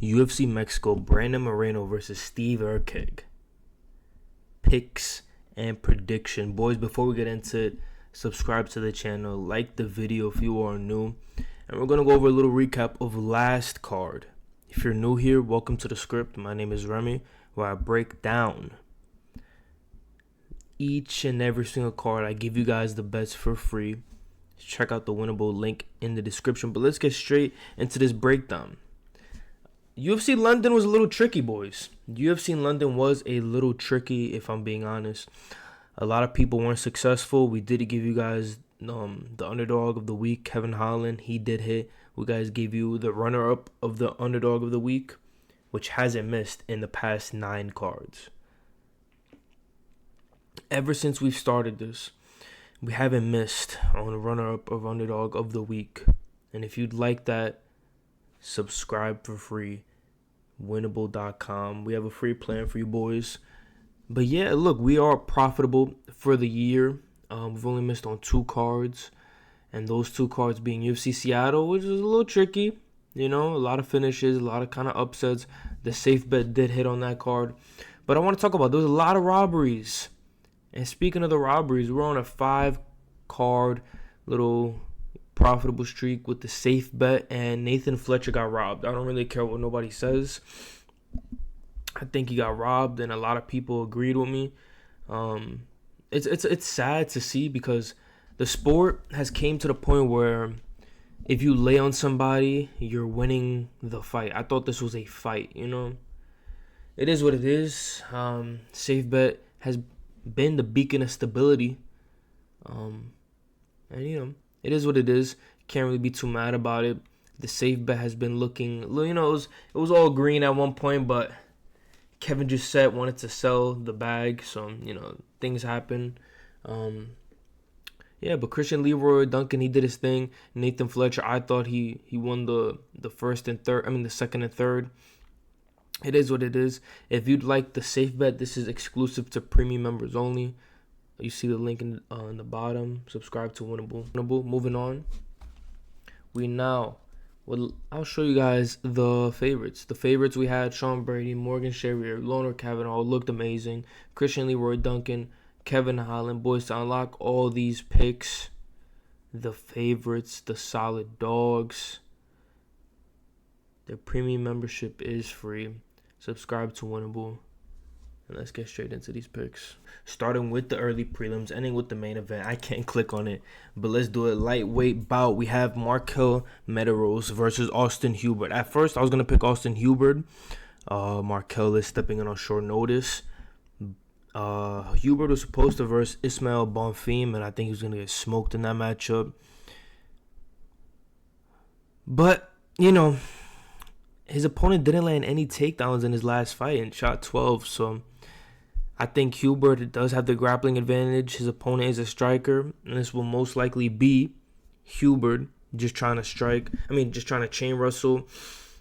UFC Mexico, Brandon Moreno versus Steve Erceg. Picks and prediction. Boys, before we get into it, subscribe to the channel, like the video if you are new, and we're going to go over a little recap of last card. If you're new here, welcome to the script. My name is Remy, where I break down each and every single card. I give you guys the bets for free. Check out the winnable link in the description. But let's get straight into this breakdown. UFC London was a little tricky, boys. UFC in London was a little tricky, if I'm being honest. A lot of people weren't successful. We did give you guys the underdog of the week, Kevin Holland. He did hit. We guys gave you the runner-up of the underdog of the week, which hasn't missed in the past 9 cards. Ever since we've started this, we haven't missed on the runner-up of underdog of the week. And if you'd like that, subscribe for free. Winnable.com. We have a free plan for you boys. But yeah, look, we are profitable for the year. We've only missed on 2 cards, and those 2 cards being UFC Seattle, which is a little tricky. You know, a lot of finishes, a lot of kind of upsets. The safe bet did hit on that card. But I want to talk about, there's a lot of robberies. And speaking of the robberies, we're on a 5-card little profitable streak with the safe bet, and Nathan Fletcher got robbed. I don't really care what nobody says. I think he got robbed, and a lot of people agreed with me. It's sad to see, because the sport has came to the point where if you lay on somebody, you're winning the fight. I thought this was a fight, you know. It is what it is. Safe bet has been the beacon of stability. And you know, it is what it is. Can't really be too mad about it. The safe bet has been looking, you know, it was all green at one point, but Kevin just said wanted to sell the bag, so you know, things happen. Yeah, but Christian Leroy Duncan, he did his thing. Nathan Fletcher, I thought he won the first and third. I mean the second and third. It is what it is. If you'd like the safe bet, this is exclusive to premium members only. You see the link in the bottom. Subscribe to Winnable. Moving on. I'll show you guys the favorites. The favorites we had: Sean Brady, Morgan Sherrier, Loner Kavanaugh, looked amazing. Christian Leroy Duncan, Kevin Holland. Boys, to unlock all these picks, the favorites, the solid dogs, their premium membership is free. Subscribe to Winnable. And let's get straight into these picks. Starting with the early prelims, ending with the main event. I can't click on it, but let's do it. Lightweight bout. We have Markel Medeiros versus Austin Hubert. At first, I was going to pick Austin Hubert. Markel is stepping in on short notice. Hubert was supposed to versus Ismael Bonfim, and I think he was going to get smoked in that matchup. But, you know, his opponent didn't land any takedowns in his last fight and shot 12, so I think Hubert does have the grappling advantage. His opponent is a striker, and this will most likely be Hubert just trying to just trying to chain wrestle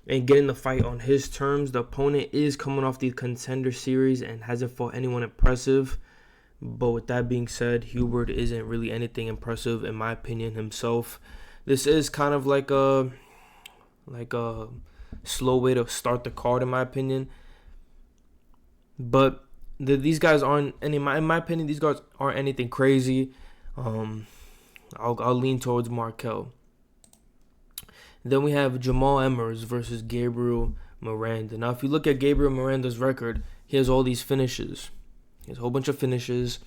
and get in the fight on his terms. The opponent is coming off the Contender Series and hasn't fought anyone impressive. But with that being said, Hubert isn't really anything impressive in my opinion himself. This is kind of like a slow way to start the card in my opinion. But these guys aren't, in my opinion, these guys aren't anything crazy. I'll lean towards Markel. Then we have Jamal Emmers versus Gabriel Miranda. Now, if you look at Gabriel Miranda's record, he has all these finishes. He has a whole bunch of finishes.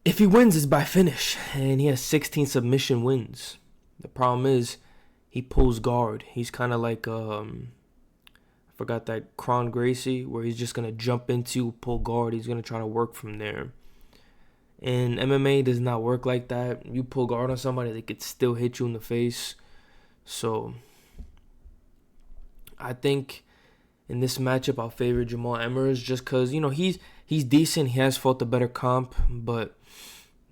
If he wins, it's by finish, and he has 16 submission wins. The problem is he pulls guard. He's kind of like I forgot that Kron Gracie, where he's just gonna jump into, pull guard. He's gonna try to work from there. And MMA does not work like that. You pull guard on somebody, they could still hit you in the face. So I think in this matchup, I'll favor Jamal Emmers just because, you know, he's decent. He has fought the better comp, but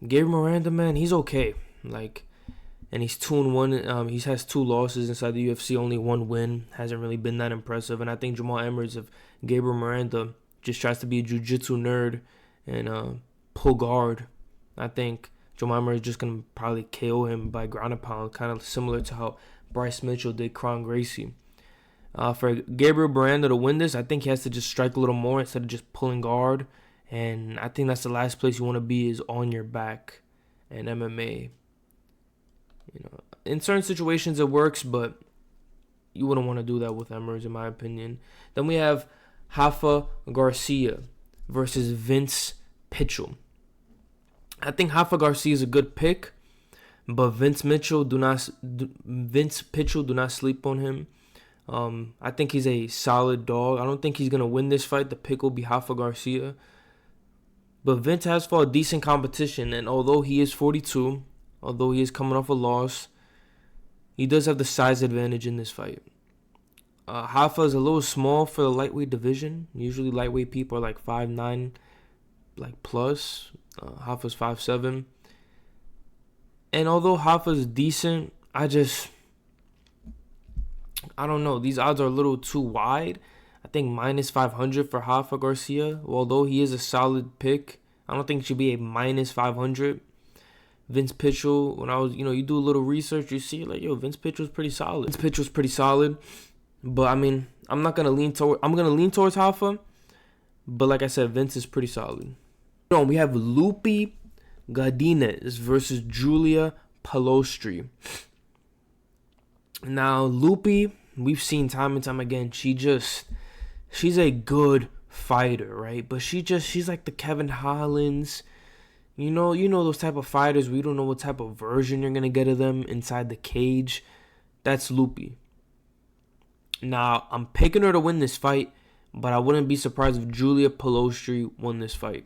Gabriel Miranda, man, he's okay. And he's 2-1. He has 2 losses inside the UFC, only 1 win. Hasn't really been that impressive. And I think Jamal Emmers, if Gabriel Miranda just tries to be a jiu-jitsu nerd and pull guard, I think Jamal Emmers is just going to probably KO him by ground and pound, kind of similar to how Bryce Mitchell did Kron Gracie. For Gabriel Miranda to win this, I think he has to just strike a little more instead of just pulling guard. And I think that's the last place you want to be, is on your back in MMA. In certain situations it works, but you wouldn't want to do that with Emmers, in my opinion. Then we have Rafa Garcia versus Vince Pichel. I think Rafa Garcia is a good pick, but Vince Pichel, do not sleep on him. I think he's a solid dog. I don't think he's gonna win this fight. The pick will be Rafa Garcia, but Vince has fought decent competition, and although he is 42, although he is coming off a loss, he does have the size advantage in this fight. Rafa is a little small for the lightweight division. Usually lightweight people are like 5'9", like plus. Rafa's 5'7". And although Rafa's decent, I don't know. These odds are a little too wide. I think minus 500 for Rafa Garcia. Although he is a solid pick, I don't think it should be a minus 500. Vince Pichel, when I was, you do a little research, you see like, Vince Pichel's pretty solid. But I mean, I'm gonna lean towards Rafa, but like I said, Vince is pretty solid. We have Lupi Godinez versus Julia Palostri. Now, Lupi, we've seen time and time again, she's a good fighter, right? But she's like the Kevin Hollands. You know those type of fighters, we don't know what type of version you're gonna get of them inside the cage. That's Lupi. Now, I'm picking her to win this fight, but I wouldn't be surprised if Julia Palostri won this fight.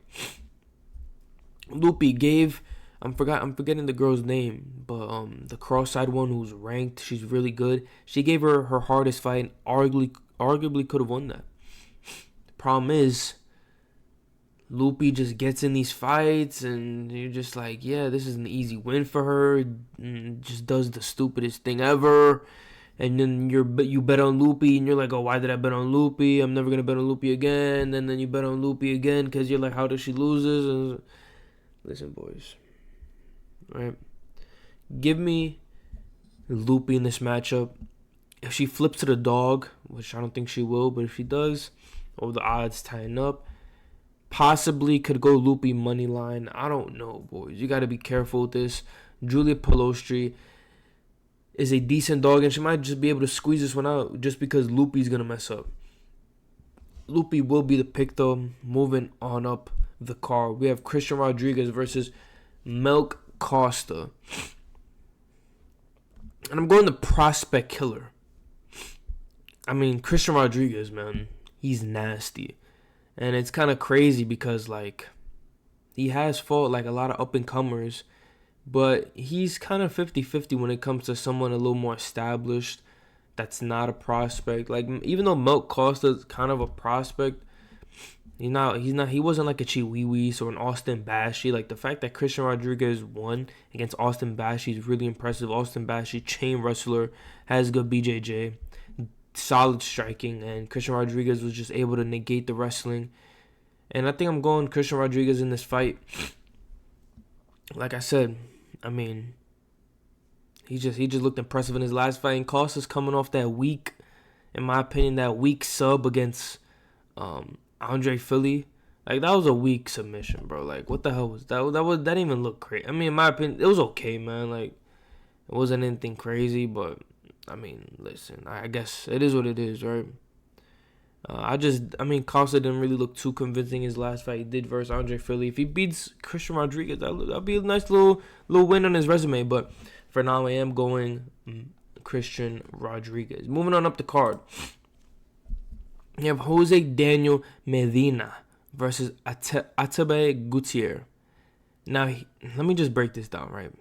Lupi gave, I'm forgetting the girl's name, but the cross-eyed one who's ranked, she's really good. She gave her hardest fight and arguably could have won that. The problem is, Lupi just gets in these fights and you're just like, yeah, this is an easy win for her. Just does the stupidest thing ever. And then you bet on Lupi and you're like, oh, why did I bet on Lupi? I'm never going to bet on Lupi again. And then you bet on Lupi again because you're like, how does she lose this? Listen, boys. All right. Give me Lupi in this matchup. If she flips to the dog, which I don't think she will, but if she does, the odds tighten up. Possibly could go Lupi money line. I don't know, boys. You got to be careful with this. Julia Palostri is a decent dog, and she might just be able to squeeze this one out just because Lupi's going to mess up. Lupi will be the pick, though. Moving on up the card, we have Christian Rodriguez versus Melk Costa. And I'm going the prospect killer. I mean, Christian Rodriguez, man, he's nasty. And it's kind of crazy because, like, he has fought, like, a lot of up-and-comers, but he's kind of 50-50 when it comes to someone a little more established that's not a prospect. Like, even though Melk Costa is kind of a prospect, he wasn't like a Chihuihuis or an Austin Bashi. Like, the fact that Christian Rodriguez won against Austin Bashi is really impressive. Austin Bashi, chain wrestler, has good BJJ, solid striking, and Christian Rodriguez was just able to negate the wrestling. And I think I'm going Christian Rodriguez in this fight. Like I said, I mean, he just looked impressive in his last fight. And Costa's coming off that weak, in my opinion, that weak sub against Andre Philly. Like, that was a weak submission, bro. Like, what the hell was that? That didn't even look great. I mean, in my opinion, it was okay, man. Like, it wasn't anything crazy, but I mean, listen, I guess it is what it is, right? Costa didn't really look too convincing his last fight. He did versus Andre Philly. If he beats Christian Rodriguez, that'll be a nice little win on his resume. But for now, I am going Christian Rodriguez. Moving on up the card, you have Jose Daniel Medina versus Atabe Gutierrez. Now, let me just break this down, right?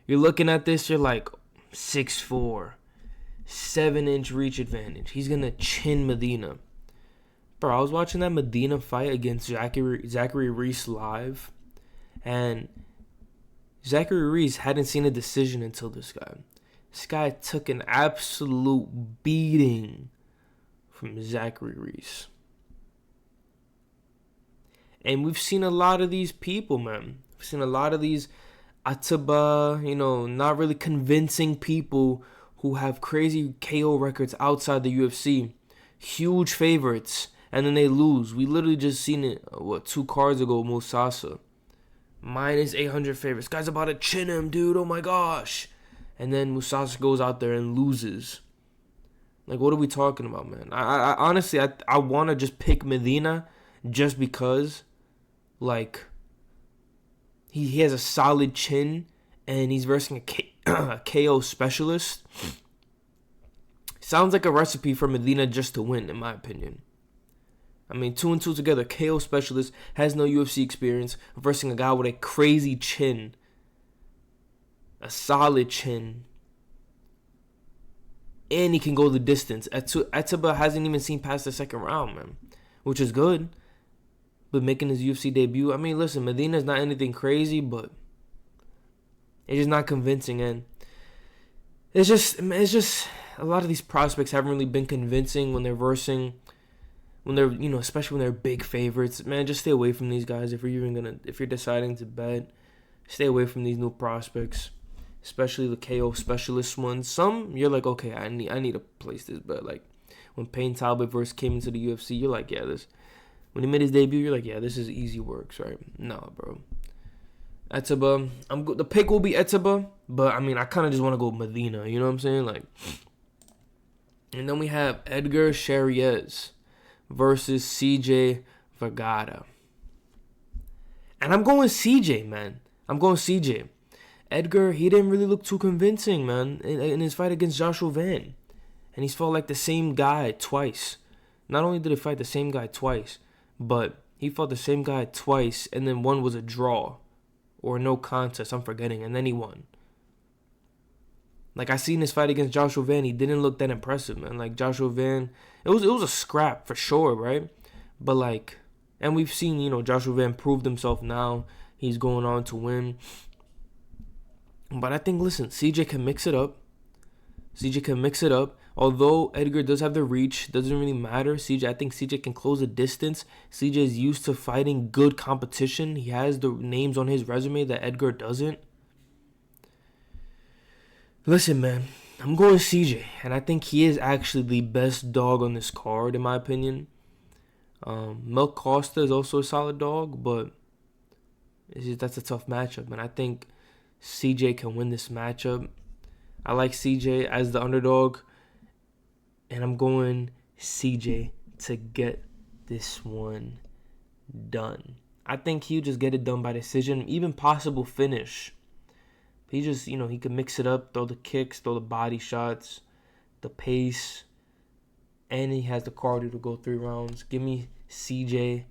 You're looking at this, you're like 6'4", 7-inch reach advantage. He's going to chin Medina. Bro, I was watching that Medina fight against Zachary Reese live, and Zachary Reese hadn't seen a decision until this guy. This guy took an absolute beating from Zachary Reese. And we've seen a lot of these people, man. We've seen a lot of these Ataba, not really convincing people who have crazy KO records outside the UFC, huge favorites, and then they lose. We literally just seen it, 2 cards ago, Musasa. Minus 800 favorites. Guy's about to chin him, dude. Oh my gosh. And then Musasa goes out there and loses. Like, what are we talking about, man? I honestly, I want to just pick Medina just because, like, he has a solid chin and he's versing a KO specialist. Sounds like a recipe for Medina just to win, in my opinion. I mean, 2 and 2 together. KO specialist, has no UFC experience, versing a guy with a crazy chin. A solid chin. And he can go the distance. Atiba hasn't even seen past the second round, man. Which is good. But making his UFC debut, I mean, listen, Medina's not anything crazy, but it's just not convincing. And it's just a lot of these prospects haven't really been convincing when they're versing, when they're, especially when they're big favorites. Man, just stay away from these guys if you're deciding to bet. Stay away from these new prospects, especially the KO specialist ones. Some you're like, okay, I need to place this bet. Like when Payne Talbot first came into the UFC, you're like, yeah, this. When he made his debut, you're like, yeah, this is easy works, right? No, bro. Etiba, the pick will be Etiba, but I mean, I kind of just want to go Medina. You know what I'm saying? Like, and then we have Edgar Chariez versus CJ Vergara, and I'm going CJ, man. I'm going CJ. Edgar, he didn't really look too convincing, man, in his fight against Joshua Van, and he's fought like the same guy twice. Not only did he fight the same guy twice, but he fought the same guy twice, and then one was a draw or no contest, I'm forgetting, and then he won. Like, I seen his fight against Joshua Van, he didn't look that impressive, man. Like, Joshua Van, it was a scrap for sure, right? But, like, and we've seen, Joshua Van proved himself now. He's going on to win. But I think, listen, CJ can mix it up. Although Edgar does have the reach, doesn't really matter. I think CJ can close the distance. CJ is used to fighting good competition. He has the names on his resume that Edgar doesn't. Listen, man, I'm going CJ, and I think he is actually the best dog on this card, in my opinion. Mel Costa is also a solid dog, but that's a tough matchup, and I think CJ can win this matchup. I like CJ as the underdog, and I'm going CJ to get this one done. I think he'll just get it done by decision, even possible finish. He just, he can mix it up, throw the kicks, throw the body shots, the pace, and he has the cardio to go 3 rounds. Give me CJ.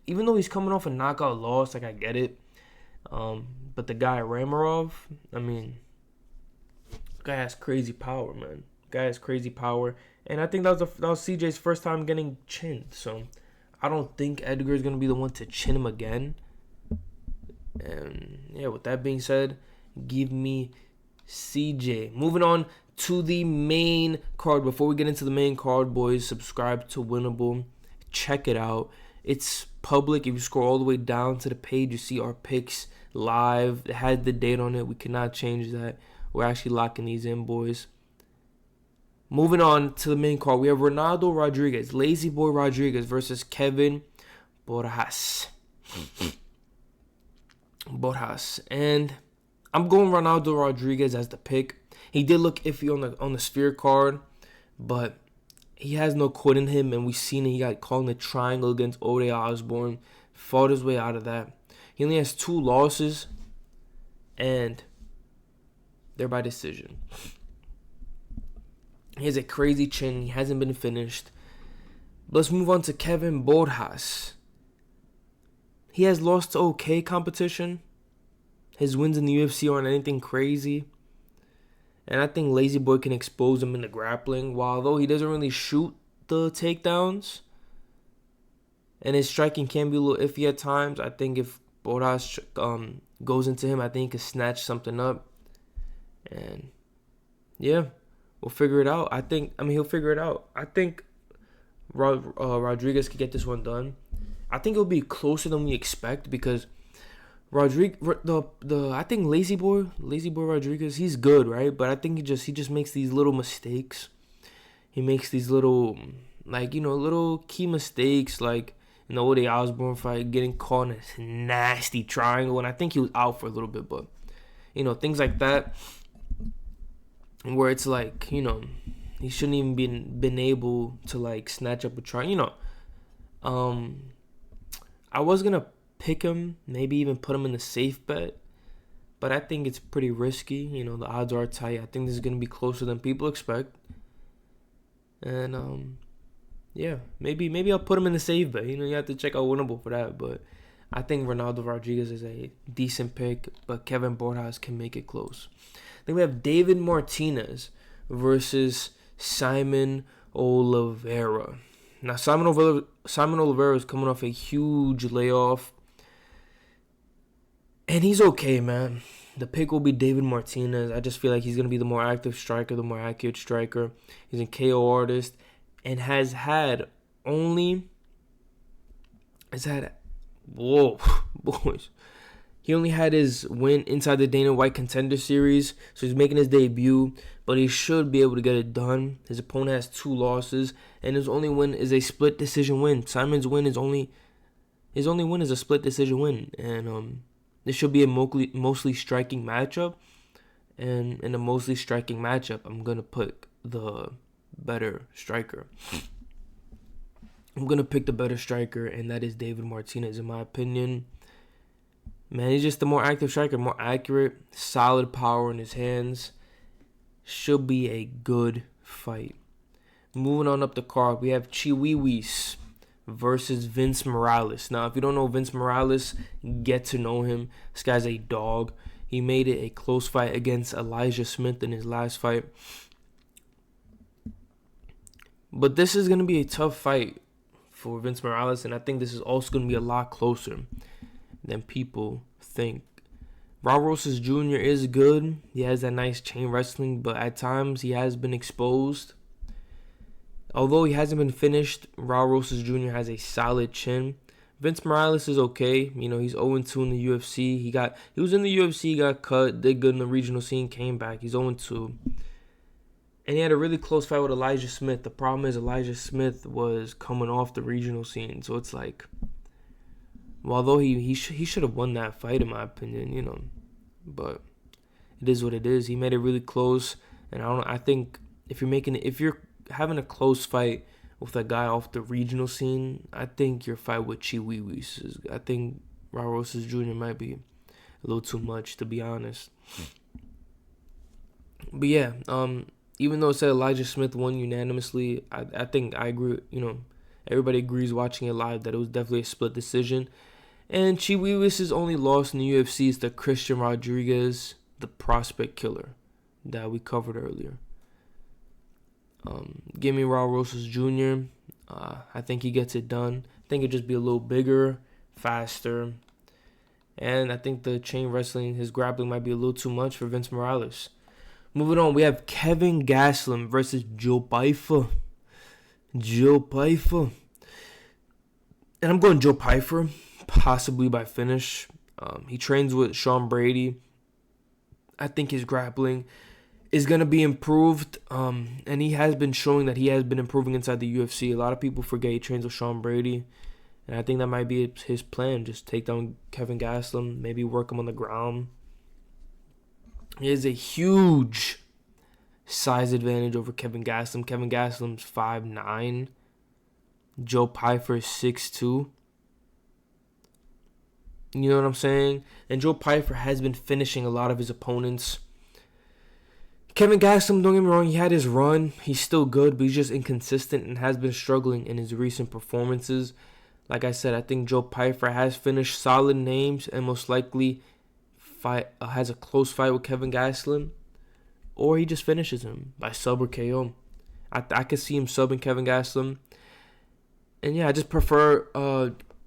Even though he's coming off a knockout loss, like, I get it. But the guy, Ramirov, I mean, guy has crazy power, man. And I think that was CJ's first time getting chinned. So I don't think Edgar is going to be the one to chin him again. And yeah, with that being said, give me CJ. Moving on to the main card. Before we get into the main card, boys, subscribe to Winnable. Check it out. It's public. If you scroll all the way down to the page, you see our picks live. It has the date on it. We cannot change that. We're actually locking these in, boys. Moving on to the main card, we have Ronaldo Rodriguez, Lazy Boy Rodriguez versus Kevin Borjas. And I'm going Ronaldo Rodriguez as the pick. He did look iffy on the Sphere card, but he has no quit in him, and we've seen it. He got caught in the triangle against Ode Osborne, fought his way out of that. He only has 2 losses, and they're by decision. He has a crazy chin. He hasn't been finished. Let's move on to Kevin Borjas. He has lost to okay competition. His wins in the UFC aren't anything crazy. And I think Lazy Boy can expose him in the grappling. While though he doesn't really shoot the takedowns, and his striking can be a little iffy at times, I think if Borjas goes into him, I think he can snatch something up. And yeah, we'll figure it out. He'll figure it out. I think Rodriguez could get this one done. I think it'll be closer than we expect because I think Lazy Boy Rodriguez, he's good, right? But I think he just makes these little mistakes. He makes these little, like, little key mistakes, like in the Ode Osbourne fight, getting caught in a nasty triangle, and I think he was out for a little bit, but things like that, where it's like, he shouldn't even been able to like snatch up a triangle. I was gonna pick him, maybe even put him in the safe bet, but I think it's pretty risky. The odds are tight. I think this is gonna be closer than people expect, and yeah, maybe I'll put him in the safe bet. You have to check out Winnable for that, but I think Ronaldo Rodriguez is a decent pick, but Kevin Borjas can make it close. Then we have David Martinez versus Simon Oliveira. Now, Simon Oliveira is coming off a huge layoff, and he's okay, man. The pick will be David Martinez. I just feel like he's going to be the more active striker, the more accurate striker. He's a KO artist and whoa, boys. He only had his win inside the Dana White Contender Series, so he's making his debut, but he should be able to get it done. His opponent has 2 losses, and his only win is a split decision win. Simon's win is his only win is a split decision win, and this should be a mostly striking matchup. And in a mostly striking matchup, I'm gonna put the better striker. I'm gonna pick the better striker, and that is David Martinez, in my opinion. Man, he's just the more active striker, more accurate, solid power in his hands. Should be a good fight. Moving on up the card, we have Chiwiwis versus Vince Morales. Now, if you don't know Vince Morales, get to know him. This guy's a dog. He made it a close fight against Elijah Smith in his last fight. But this is going to be a tough fight for Vince Morales, and I think this is also going to be a lot closer than people think. Raul Rosas Jr. is good. He has that nice chain wrestling, but at times he has been exposed. Although he hasn't been finished, Raul Rosas Jr. has a solid chin. Vince Morales is okay. He's 0-2 in the UFC. He was in the UFC, got cut, did good in the regional scene, came back. He's 0-2. And he had a really close fight with Elijah Smith. The problem is Elijah Smith was coming off the regional scene, so it's like, although he should have won that fight, in my opinion, but it is what it is. He made it really close, and I think if you're having a close fight with a guy off the regional scene, I think your fight with Chiwiwis I think Raul Rosas Jr. might be a little too much, to be honest. But yeah, even though it said Elijah Smith won unanimously, I think I agree. Everybody agrees watching it live that it was definitely a split decision. And Chiwiwis' only loss in the UFC is to Christian Rodriguez, the prospect killer that we covered earlier. Give me Raul Rosas Jr. I think he gets it done. I think it'd just be a little bigger, faster. And I think the chain wrestling, his grappling might be a little too much for Vince Morales. Moving on, we have Kevin Gastelum versus Joe Pyfer. And I'm going Joe Pyfer, possibly by finish. He trains with Sean Brady. I think his grappling is going to be improved. And he has been showing that he has been improving inside the UFC. A lot of people forget he trains with Sean Brady. And I think that might be his plan. Just take down Kevin Gastelum. Maybe work him on the ground. He has a huge size advantage over Kevin Gastelum. Kevin Gastelum's 5'9". Joe Pyfer is 6'2". You know what I'm saying? And Joe Pyfer has been finishing a lot of his opponents. Kevin Gastelum, don't get me wrong, he had his run. He's still good, but he's just inconsistent and has been struggling in his recent performances. Like I said, I think Joe Pyfer has finished solid names and most likely has a close fight with Kevin Gastelum, or he just finishes him by sub or KO. I could see him subbing Kevin Gastelum. And yeah, I just prefer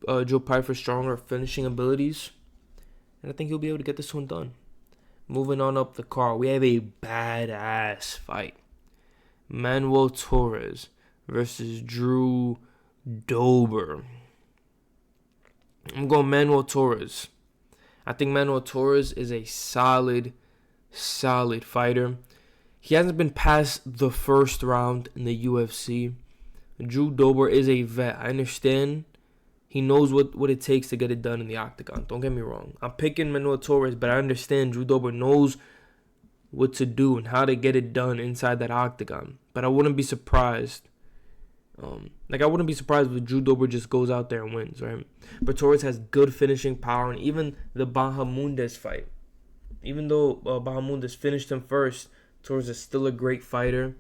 Joe Pyfer's stronger finishing abilities, and I think he'll be able to get this one done. Moving on up the card, we have a badass fight. Manuel Torres versus Drew Dober. I'm going Manuel Torres. I think Manuel Torres is a solid fighter. He hasn't been past the first round in the UFC. Drew Dober is a vet. I understand. He knows what it takes to get it done in the octagon. Don't get me wrong. I'm picking Manuel Torres, but I understand Drew Dober knows what to do and how to get it done inside that octagon. But I wouldn't be surprised. I wouldn't be surprised if Drew Dober just goes out there and wins, right? But Torres has good finishing power, and even the Bahamundes fight. Even though Bahamundes finished him first, Torres is still a great fighter.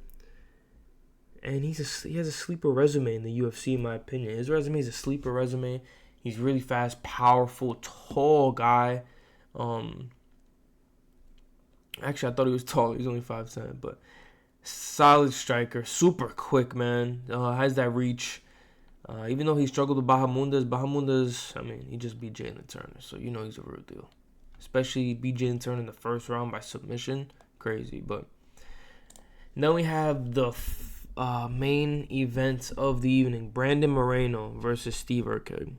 And he has a sleeper resume in the UFC, in my opinion. His resume is a sleeper resume. He's really fast, powerful, tall guy. Actually, I thought he was tall. He's only 5'10", but solid striker, super quick, man. Has that reach. Even though he struggled with Bahamundes, I mean, he just beat Jalen Turner, so you know he's a real deal. Especially beat Jalen Turner in the first round by submission, crazy. But then we have the main event of the evening: Brandon Moreno versus Steve Erceg.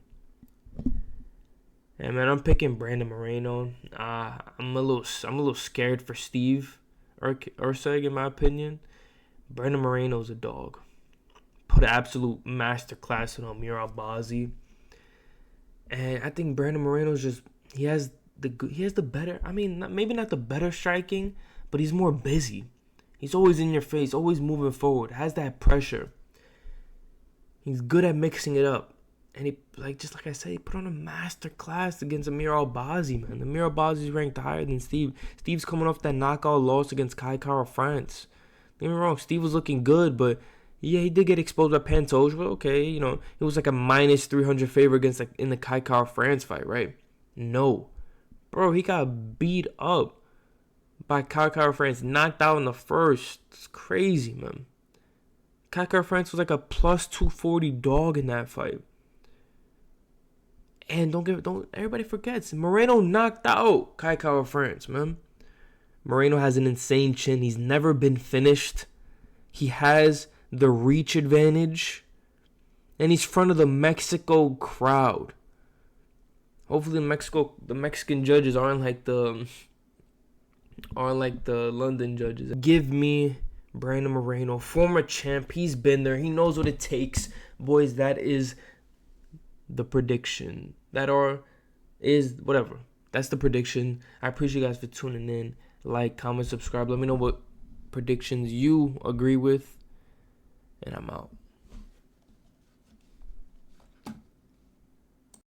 And man, I'm picking Brandon Moreno. I'm a little scared for Steve Erceg, in my opinion. Brandon Moreno's a dog. Put an absolute masterclass in Amir Albazi. And I think Brandon Moreno's just he has the better. I mean, maybe not the better striking, but he's more busy. He's always in your face, always moving forward. Has that pressure. He's good at mixing it up. And he, just like I said, he put on a master class against Amir Albazi, man. Amir Albazi's ranked higher than Steve. Steve's coming off that knockout loss against Kai Kara France. Don't get me wrong, Steve was looking good, but yeah, he did get exposed by Pantoja. But okay, it was like a minus 300 favor against in the Kai Kara France fight, right? No. Bro, he got beat up by Kai Kara France, knocked out in the first. It's crazy, man. Kai Kara France was like a plus 240 dog in that fight. And don't everybody forgets, Moreno knocked out Kai Kara France, man. Moreno has an insane chin. He's never been finished. He has the reach advantage. And he's front of the Mexico crowd. Hopefully the Mexican judges aren't like the London judges. Give me Brandon Moreno, former champ. He's been there. He knows what it takes. Boys, that is the prediction. Whatever. That's the prediction. I appreciate you guys for tuning in. Like, comment, subscribe. Let me know what predictions you agree with. And I'm out.